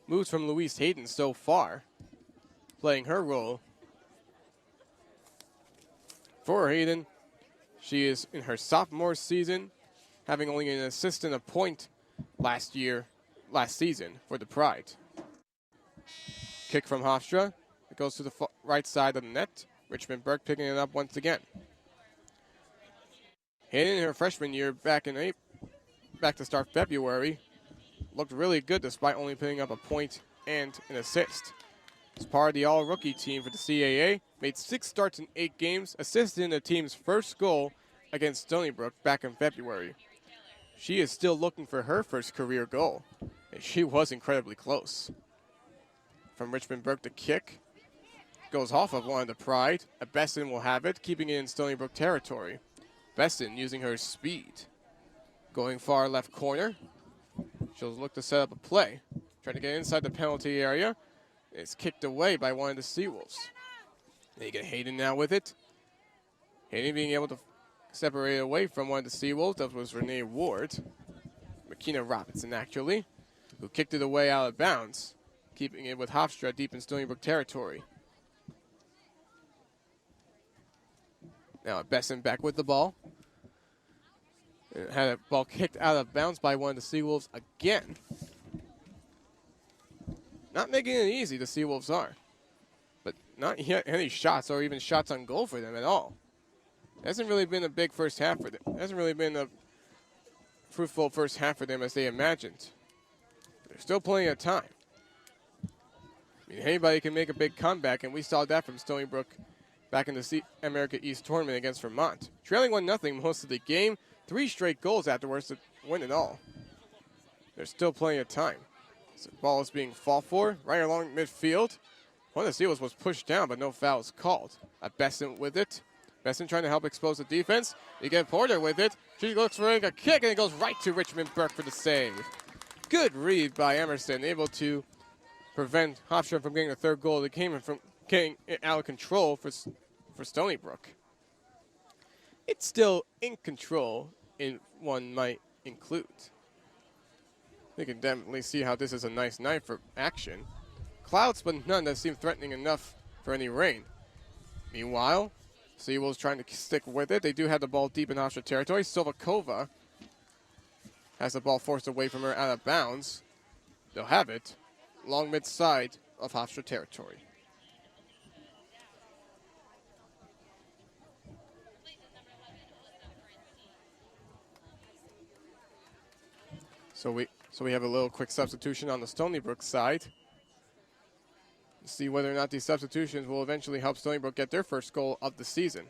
moves from Louise Hayden so far, playing her role. For Hayden, she is in her sophomore season, having only an assist and a point last season for the Pride. Kick from Hofstra. It goes to the right side of the net. Richmond Burke picking it up once again. Hayden in her freshman year back to start February, looked really good despite only putting up a point and an assist. As part of the all-rookie team for the CAA, made 6 starts in 8 games, assisted in the team's first goal against Stony Brook back in February. She is still looking for her first career goal, and she was incredibly close. From Richmond Burke, the kick goes off of one of the Pride. Besson will have it, keeping it in Stony Brook territory. Besson using her speed. Going far left corner. She'll look to set up a play. Trying to get inside the penalty area. It's kicked away by one of the Seawolves. They get Hayden now with it. Hayden being able to separate away from one of the Seawolves. That was Renee Ward. McKenna Robinson, actually, who kicked it away out of bounds, keeping it with Hofstra deep in Stony Brook territory. Now Besson back with the ball. And had a ball kicked out of bounds by one of the Seawolves again. Not making it easy, the Seawolves are. But not yet any shots or even shots on goal for them at all. It hasn't really been a big first half for them. It hasn't really been a fruitful first half for them as they imagined. There's still plenty of time. I mean, anybody can make a big comeback, and we saw that from Stony Brook back in the America East tournament against Vermont. Trailing 1-0 most of the game, 3 straight goals afterwards to win it all. There's still plenty of time. So the ball is being fought for right along midfield. One of the Seals was pushed down, but no fouls called. Besson with it. Besson trying to help expose the defense. You get Porter with it. She looks for a kick, and it goes right to Richmond Burke for the save. Good read by Emerson, able to prevent Hofstra from getting the 3rd goal of the game and from getting it out of control for Stony Brook. It's still in control, one might include. You can definitely see how this is a nice night for action. Clouds, but none that seem threatening enough for any rain. Meanwhile, Seawolves trying to stick with it. They do have the ball deep in Hofstra territory. Silvakova has the ball forced away from her out of bounds. They'll have it along mid-side of Hofstra territory. So we have a little quick substitution on the Stony Brook side. See whether or not these substitutions will eventually help Stony Brook get their first goal of the season.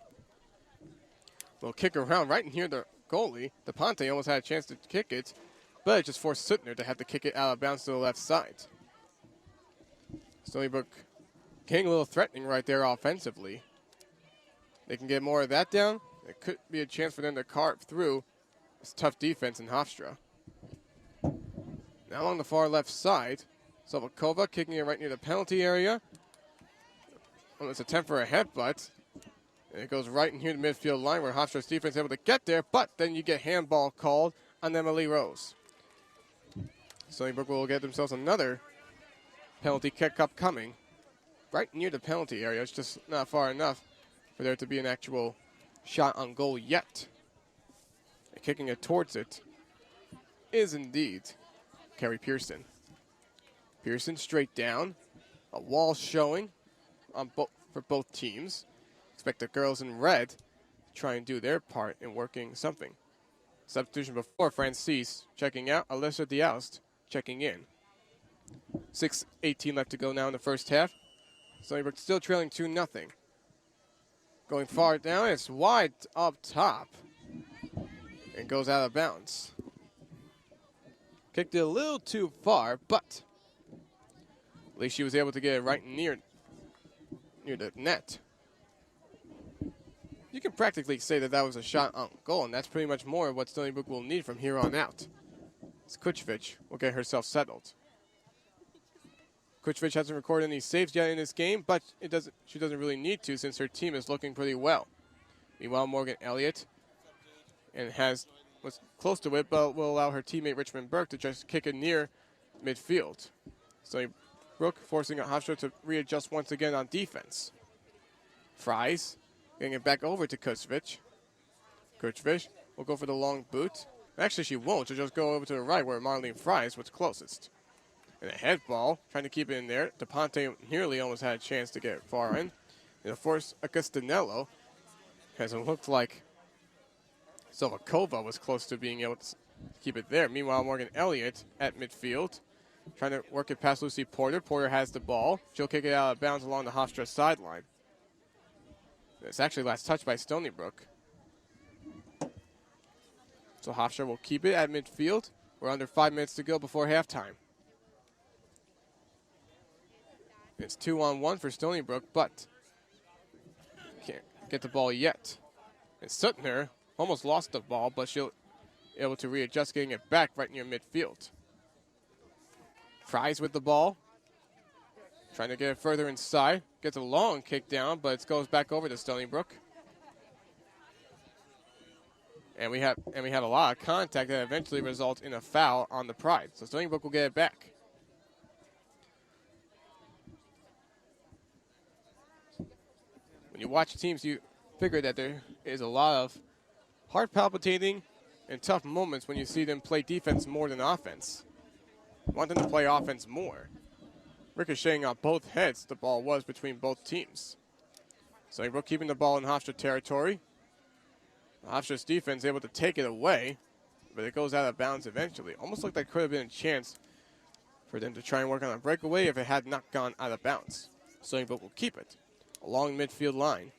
We'll kick around right near the goalie. DePonte almost had a chance to kick it, but it just forced Suttner to have to kick it out of bounds to the left side. Stony Brook getting a little threatening right there offensively. They can get more of that down. It could be a chance for them to carve through this tough defense in Hofstra. Now along the far left side, Silvakova kicking it right near the penalty area. Well, it's a attempt for a headbutt. And it goes right in here to the midfield line where Hofstra's defense is able to get there, but then you get handball called on Emily Rose. Stony Brook will get themselves another penalty kick upcoming. Right near the penalty area. It's just not far enough for there to be an actual shot on goal yet. And kicking it towards it is indeed Carrie Pearson. Pearson straight down. A wall showing on for both teams. Expect the girls in red to try and do their part in working something. Substitution before Francis checking out. Alyssa Diaust checking in. 6:18 left to go now in the first half. Stony Brook still trailing 2-0. Going far down, it's wide up top. And goes out of bounds. Kicked it a little too far, but at least she was able to get it right near the net. You can practically say that that was a shot on goal, and that's pretty much more of what Stony Brook will need from here on out. Kuchvich will get herself settled. Kuchvich hasn't recorded any saves yet in this game, but she doesn't really need to since her team is looking pretty well. Meanwhile, Morgan Elliott was close to it, but will allow her teammate Richmond Burke to just kick it near midfield. Stony Brook forcing Hofstra to readjust once again on defense. Fries getting it back over to Kuchvich. Kuchvich will go for the long boot. Actually, she won't. She'll just go over to the right where Marlene Fries was closest. And a head ball, trying to keep it in there. DePonte nearly almost had a chance to get far in. And of course, Agustinello hasn't looked like Silvakova was close to being able to keep it there. Meanwhile, Morgan Elliott at midfield, trying to work it past Lucy Porter. Porter has the ball. She'll kick it out of bounds along the Hofstra sideline. It's actually last touched by Stony Brook. So Hofstra will keep it at midfield. We're under 5 minutes to go before halftime. It's 2-on-1 for Stony Brook, but can't get the ball yet. And Suttner almost lost the ball, but she'll be able to readjust, getting it back right near midfield. Fries with the ball. Trying to get it further inside. Gets a long kick down, but it goes back over to Stony Brook. And we had a lot of contact that eventually results in a foul on the Pride. So Stony Brook will get it back. When you watch teams, you figure that there is a lot of heart palpitating and tough moments when you see them play defense more than offense. You want them to play offense more. Ricocheting on both heads, the ball was between both teams. Stony Brook keeping the ball in Hofstra territory. Hofstra's defense able to take it away, but it goes out of bounds eventually. Almost like that could have been a chance for them to try and work on a breakaway if it had not gone out of bounds. Stony Brook will keep it along midfield line.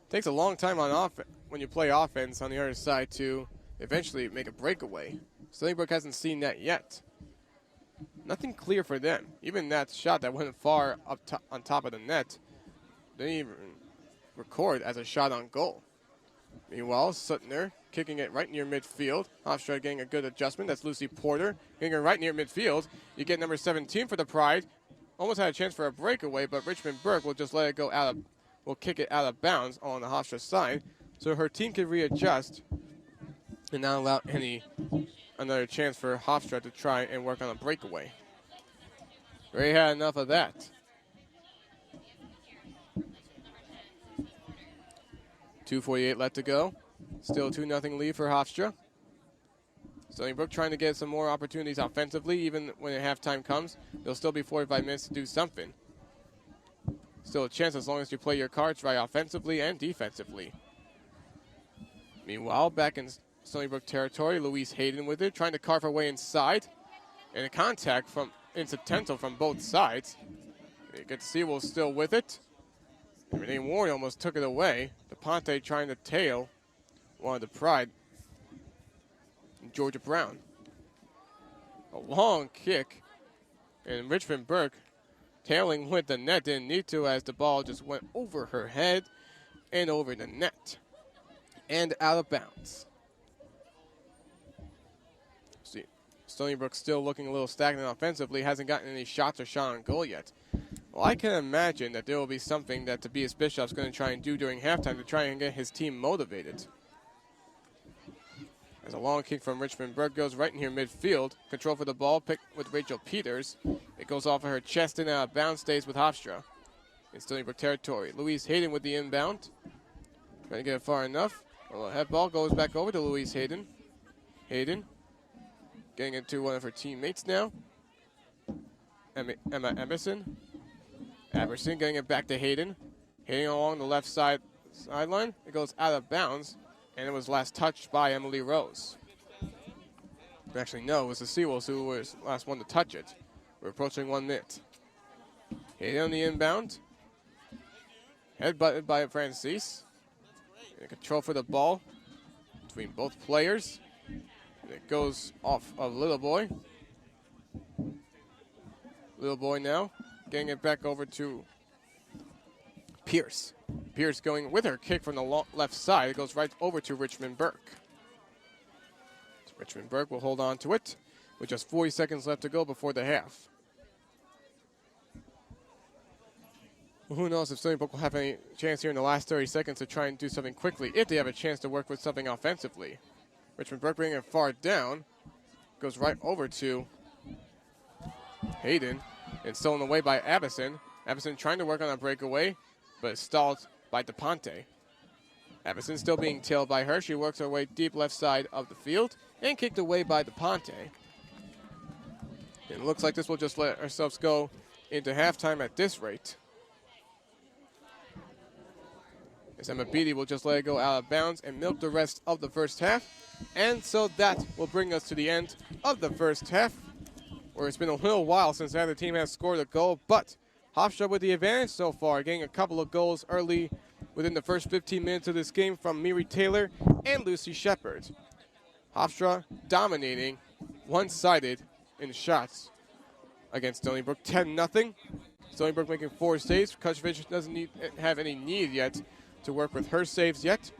Takes a long time on offense when you play offense on the other side to eventually make a breakaway. Stony Brook hasn't seen that yet. Nothing clear for them. Even that shot that went far up on top of the net didn't even record as a shot on goal. Meanwhile, Suttner kicking it right near midfield. Hofstra getting a good adjustment. That's Lucy Porter getting it right near midfield. You get number 17 for the Pride. Almost had a chance for a breakaway, but Richmond Burke will just let it go out of, will kick it out of bounds on the Hofstra side, so her team can readjust and not allow another chance for Hofstra to try and work on a breakaway. We had enough of that. 2:48 left to go. Still 2-0 lead for Hofstra. Stony Brook trying to get some more opportunities offensively. Even when halftime comes, there'll still be 45 minutes to do something. Still a chance as long as you play your cards right offensively and defensively. Meanwhile, back in Stony Brook territory, Louise Hayden with it, trying to carve her way inside. And a contact from incidental from both sides. You get Seawolves still with it. And Renee Warren almost took it away. DePonte trying to tail one of the Pride. Georgia Brown. A long kick. And Richmond Burke tailing with the net. Didn't need to as the ball just went over her head and over the net. And out of bounds. See, Stony Brook still looking a little stagnant offensively. Hasn't gotten any shots or shot on goal yet. Well, I can imagine that there will be something that Tobias Bishop's going to try and do during halftime to try and get his team motivated. As a long kick from Richmond Burke goes right in here midfield. Control for the ball, picked with Rachel Peters. It goes off of her chest and out of bounds, stays with Hofstra in Stony Brook territory. Louise Hayden with the inbound. Trying to get it far enough. A head ball goes back over to Louise Hayden. Hayden getting it to one of her teammates now. Emma Emerson. Emerson getting it back to Hayden. Hayden along the left sideline. It goes out of bounds, and it was last touched by Emily Rose. Actually, no, it was the Seawolves who was the last one to touch it. We're approaching 1 minute. Hayden on the inbound. Headbutted by Francis. And control for the ball between both players. And it goes off of Little Boy. Little Boy now getting it back over to Pierce. Pierce going with her kick from the left side. It goes right over to Richmond Burke. So Richmond Burke will hold on to it with just 40 seconds left to go before the half. Well, who knows if Stony Brook will have any chance here in the last 30 seconds to try and do something quickly if they have a chance to work with something offensively. Richmond Burke bringing it far down. Goes right over to Hayden and stolen away by Avison. Avison trying to work on a breakaway, but stalled by DePonte. Avison still being tailed by her. She works her way deep left side of the field and kicked away by DePonte. It looks like this will just let ourselves go into halftime at this rate. As Emma Beattie will just let it go out of bounds and milk the rest of the first half. And so that will bring us to the end of the first half, where it's been a little while since either team has scored a goal, but Hofstra with the advantage so far, getting a couple of goals early within the first 15 minutes of this game from Miri Taylor and Lucy Shepard. Hofstra dominating, one-sided in shots against Stony Brook, 10-0. Stony Brook making 4 saves. Kushevich doesn't have any need yet to work with her saves yet.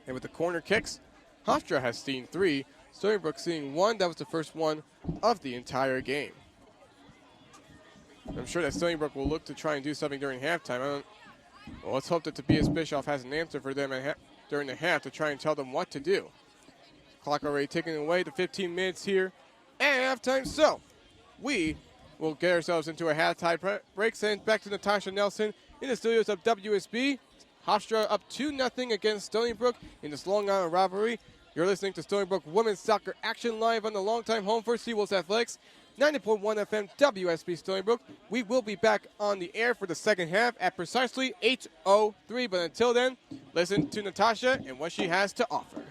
And with the corner kicks, Hofstra has seen 3. Stony Brook seeing 1. That was the first one of the entire game. I'm sure that Stony Brook will look to try and do something during halftime. Well, let's hope that Tobias Bischoff has an answer for them during the half to try and tell them what to do. Clock already ticking away to 15 minutes here at halftime. So we will get ourselves into a halftime break. Send back to Natasha Nelson in the studios of WSB. Hofstra up 2-0 against Stony Brook in this Long Island rivalry. You're listening to Stony Brook Women's Soccer Action live on the longtime home for Seawolves Athletics, 90.1 FM WSB Stony Brook. We will be back on the air for the second half at precisely 8:03. But until then, listen to Natasha and what she has to offer.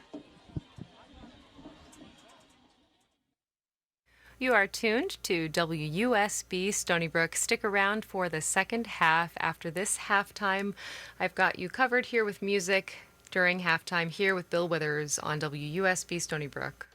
You are tuned to WUSB Stony Brook. Stick around for the second half. After this halftime, I've got you covered here with music during halftime here with Bill Withers on WUSB Stony Brook.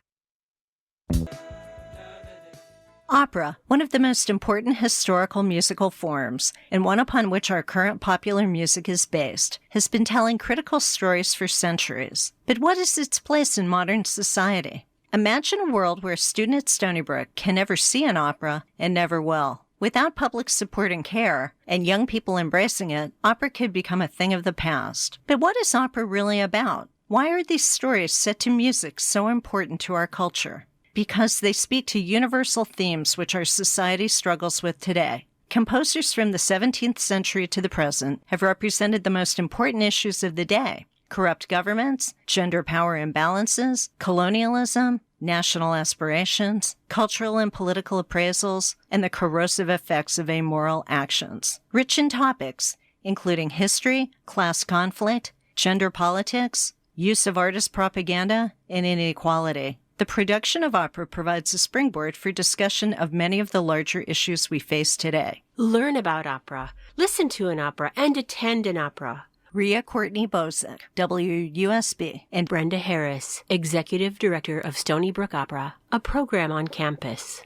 Opera, one of the most important historical musical forms, and one upon which our current popular music is based, has been telling critical stories for centuries. But what is its place in modern society? Imagine a world where a student at Stony Brook can never see an opera and never will. Without public support and care, and young people embracing it, opera could become a thing of the past. But what is opera really about? Why are these stories set to music so important to our culture? Because they speak to universal themes which our society struggles with today. Composers from the 17th century to the present have represented the most important issues of the day: corrupt governments, gender power imbalances, colonialism, national aspirations, cultural and political appraisals, and the corrosive effects of amoral actions. Rich in topics including history, class conflict, gender politics, use of artist propaganda, and inequality. The production of opera provides a springboard for discussion of many of the larger issues we face today. Learn about opera, listen to an opera, and attend an opera. Rhea Courtney Bozick, WUSB, And Brenda Harris, Executive Director of Stony Brook Opera, a program on campus.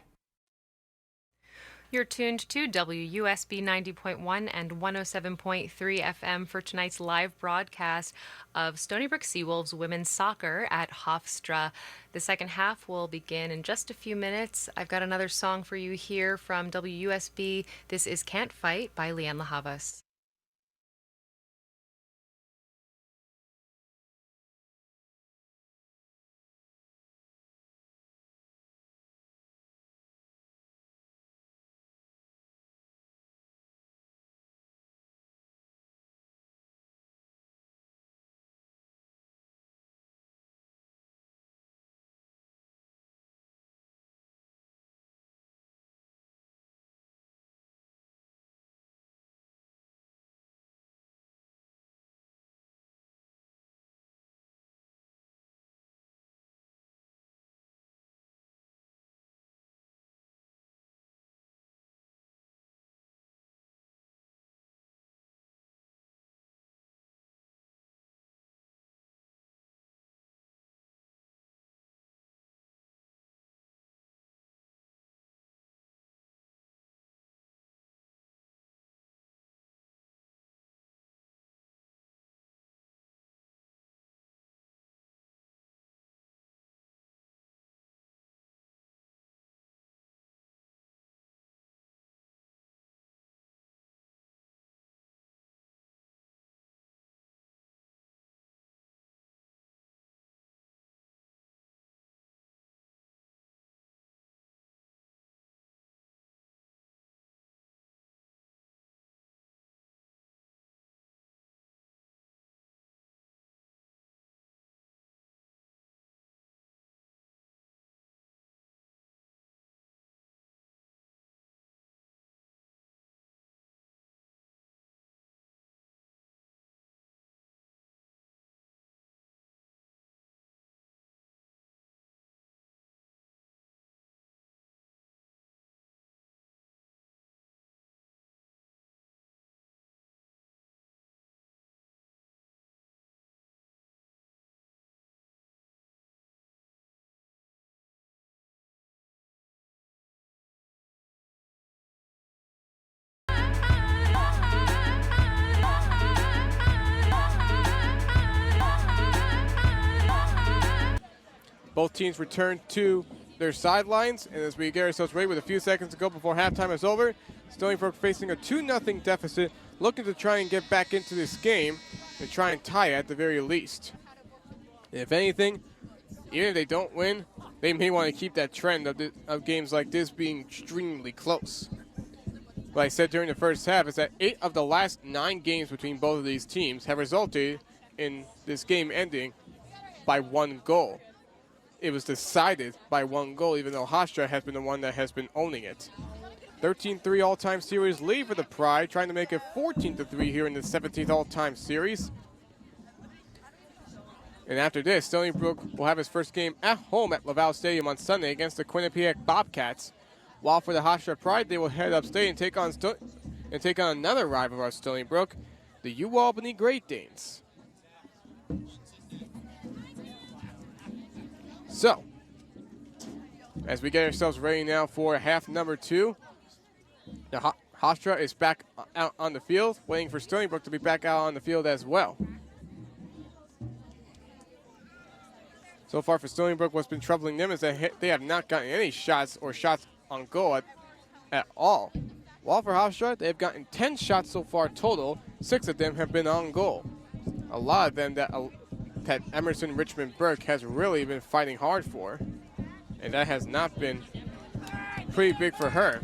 You're tuned to WUSB 90.1 and 107.3 FM for tonight's live broadcast of Stony Brook Seawolves women's soccer at Hofstra. The second half will begin in just a few minutes. I've got another song for you here from WUSB. This is Can't Fight by Leanne LaHavas. Both teams return to their sidelines, and as we get ourselves ready with a few seconds to go before halftime is over, Stony Brook facing a 2-0 deficit, looking to try and get back into this game and try and tie it at the very least. And if anything, even if they don't win, they may want to keep that trend of games like this being extremely close. What I said during the first half is that 8 of the last 9 games between both of these teams have resulted in this game ending by 1 goal. It was decided by 1 goal, even though Hofstra has been the one that has been owning it. 13-3 all-time series lead for the Pride, trying to make it 14-3 here in the 17th all-time series. And after this, Stony Brook will have his first game at home at Laval Stadium on Sunday against the Quinnipiac Bobcats. While for the Hofstra Pride, they will head upstate and take on another rival of our Stony Brook, the UAlbany Great Danes. So, as we get ourselves ready now for half number 2, the Hofstra is back out on the field, waiting for Stony Brook to be back out on the field as well. So far for Stony Brook, what's been troubling them is that they have not gotten any shots on goal at all. While for Hofstra, they've gotten 10 shots so far total. 6 of them have been on goal. A lot of them that Emerson Richmond Burke has really been fighting hard for. And that has not been pretty big for her.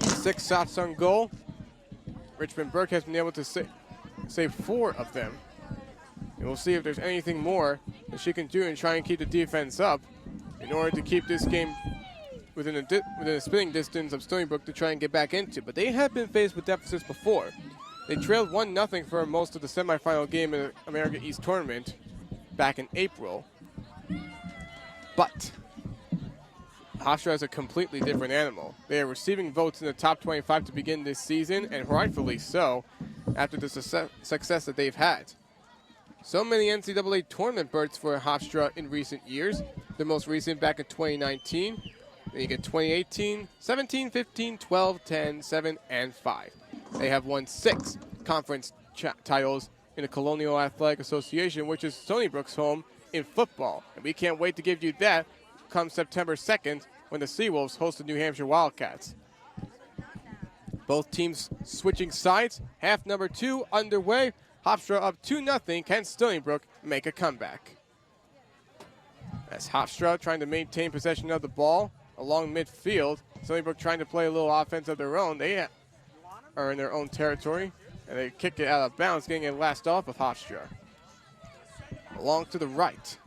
6 shots on goal. Richmond Burke has been able to save 4 of them. And we'll see if there's anything more that she can do and try and keep the defense up in order to keep this game within a spitting distance of Stony Brook to try and get back into. But they have been faced with deficits before. They trailed 1-0 for most of the semifinal game in the America East Tournament back in April. But Hofstra is a completely different animal. They are receiving votes in the top 25 to begin this season, and rightfully so, after the success that they've had. So many NCAA tournament berths for Hofstra in recent years. The most recent back in 2019. Then you get 2018, 17, 15, 12, 10, 7, and 5. They have won 6 conference titles in the Colonial Athletic Association, which is Stony Brook's home in football. And we can't wait to give you that come September 2nd when the Seawolves host the New Hampshire Wildcats. Both teams switching sides. Half number 2 underway. Hofstra up 2-0. Can Stony Brook make a comeback? As Hofstra trying to maintain possession of the ball along midfield. Stony Brook trying to play a little offense of their own. They are in their own territory, and they kick it out of bounds, getting it last off of Hofstra. Along to the right.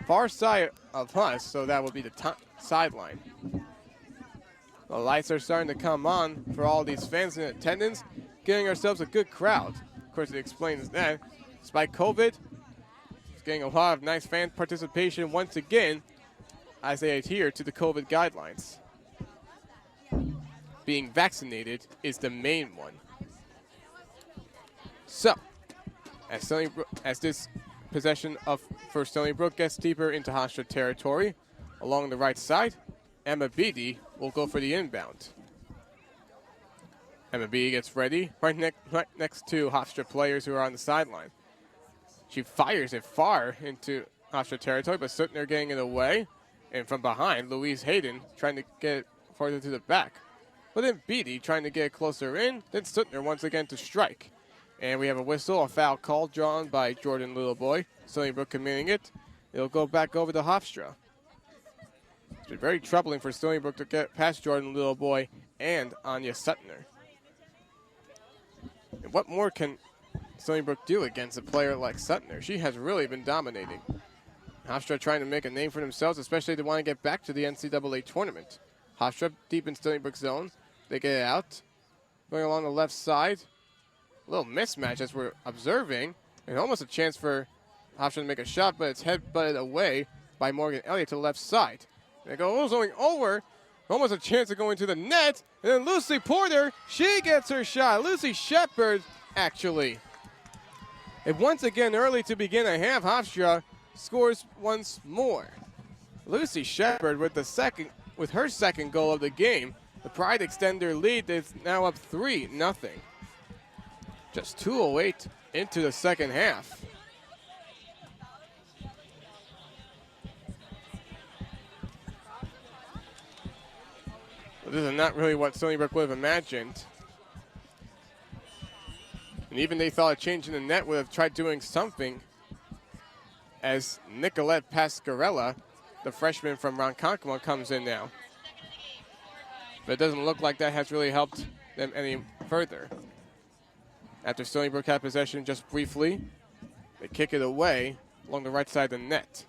Far side of us, so that will be the sideline. The lights are starting to come on for all these fans in attendance, getting ourselves a good crowd. Of course, it explains that. Despite COVID, it's getting a lot of nice fan participation once again as they adhere to the COVID guidelines. Being vaccinated is the main one. So, as this possession for Stony Brook gets deeper into Hofstra territory, along the right side, Emma Beatty will go for the inbound. Emma Beatty gets ready right next to Hofstra players who are on the sideline. She fires it far into Hofstra territory, but Suttner getting in the way. And from behind, Louise Hayden trying to get it farther to the back. But then Beatty trying to get it closer in, then Suttner once again to strike. And we have a whistle, a foul call drawn by Jordan Littleboy. Stony Brook committing it. It'll go back over to Hofstra. It's been very troubling for Stony Brook to get past Jordan Littleboy and Anya Suttner. And what more can Stony Brook do against a player like Suttner? She has really been dominating. Hofstra trying to make a name for themselves, especially they want to get back to the NCAA tournament. Hofstra deep in Stony Brook zone. They get it out. Going along the left side. A little mismatch as we're observing. And almost a chance for Hofstra to make a shot, but it's head-butted away by Morgan Elliott to the left side. And it goes going over. Almost a chance of going to the net. And then Lucy Porter, she gets her shot. Lucy Shepard, actually. And once again, early to begin a half, Hofstra scores once more. Lucy Shepard with her second goal of the game. The Pride extend their lead. It's now up 3-0. Just 2:08 into the second half. But this is not really what Stony Brook would have imagined. And even they thought changing the net would have tried doing something, as Nicolette Pascarella, the freshman from Ronkonkoma, comes in now. But it doesn't look like that has really helped them any further. After Stony Brook had possession just briefly, they kick it away along the right side of the net.